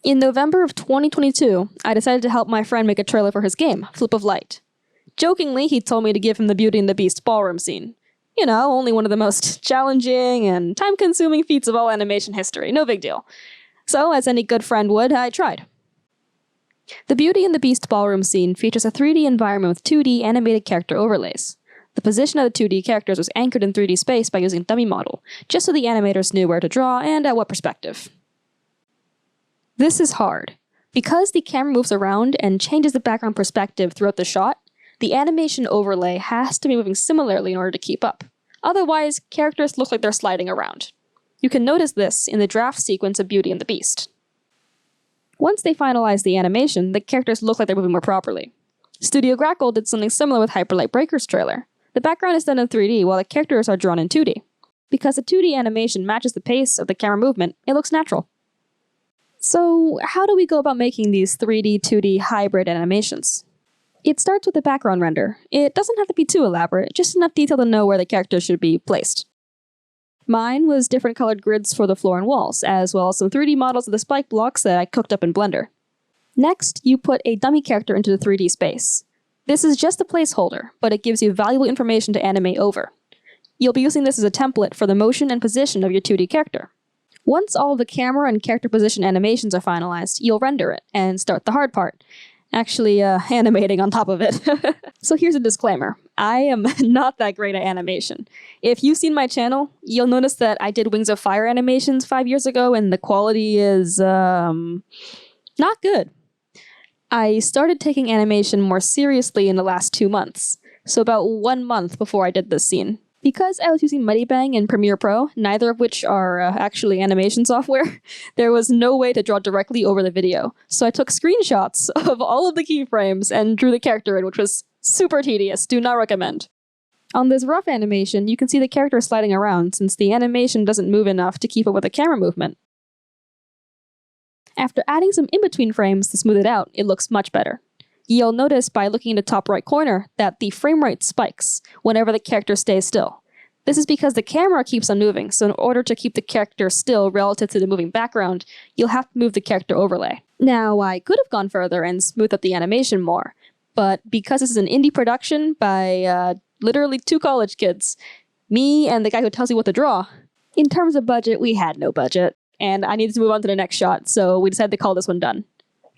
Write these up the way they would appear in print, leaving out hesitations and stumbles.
In November of 2022, I decided to help my friend make a trailer for his game, Flip of Light. Jokingly, he told me to give him the Beauty and the Beast ballroom scene. You know, only one of the most challenging and time-consuming feats of all animation history, no big deal. So, as any good friend would, I tried. The Beauty and the Beast ballroom scene features a 3D environment with 2D animated character overlays. The position of the 2D characters was anchored in 3D space by using a dummy model, just so the animators knew where to draw and at what perspective. This is hard. Because the camera moves around and changes the background perspective throughout the shot, the animation overlay has to be moving similarly in order to keep up. Otherwise, characters look like they're sliding around. You can notice this in the draft sequence of Beauty and the Beast. Once they finalize the animation, the characters look like they're moving more properly. Studio Grackle did something similar with Hyperlight Breaker's trailer. The background is done in 3D while the characters are drawn in 2D. Because the 2D animation matches the pace of the camera movement, it looks natural. So, how do we go about making these 3D, 2D hybrid animations? It starts with a background render. It doesn't have to be too elaborate, just enough detail to know where the characters should be placed. Mine was different colored grids for the floor and walls, as well as some 3D models of the spike blocks that I cooked up in Blender. Next, you put a dummy character into the 3D space. This is just a placeholder, but it gives you valuable information to animate over. You'll be using this as a template for the motion and position of your 2D character. Once all of the camera and character position animations are finalized, you'll render it and start the hard part. Actually, animating on top of it. So here's a disclaimer. I am not that great at animation. If you've seen my channel, you'll notice that I did Wings of Fire animations 5 years ago, and the quality is, not good. I started taking animation more seriously in the last 2 months, so about 1 month before I did this scene. Because I was using Medibang and Premiere Pro, neither of which are actually animation software, there was no way to draw directly over the video. So I took screenshots of all of the keyframes and drew the character in, which was super tedious. Do not recommend. On this rough animation, you can see the character sliding around since the animation doesn't move enough to keep up with the camera movement. After adding some in-between frames to smooth it out, it looks much better. You'll notice by looking in the top right corner that the frame rate spikes whenever the character stays still. This is because the camera keeps on moving, so in order to keep the character still relative to the moving background, you'll have to move the character overlay. Now, I could have gone further and smoothed up the animation more, but because this is an indie production by literally 2 college kids, me and the guy who tells you what to draw, in terms of budget, we had no budget, and I needed to move on to the next shot, so we decided to call this one done.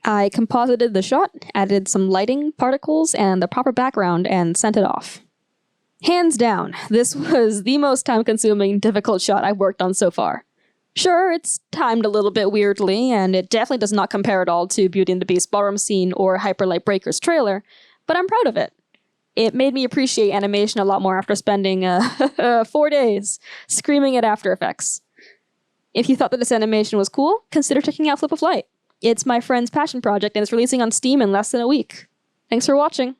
I composited the shot, added some lighting, particles, and the proper background, and sent it off. Hands down, this was the most time-consuming, difficult shot I've worked on so far. Sure, it's timed a little bit weirdly, and it definitely does not compare at all to Beauty and the Beast ballroom scene or Hyperlight Breaker's trailer, but I'm proud of it. It made me appreciate animation a lot more after spending 4 days screaming at After Effects. If you thought that this animation was cool, consider checking out Flip of Light. It's my friend's passion project and it's releasing on Steam in less than a week. Thanks for watching.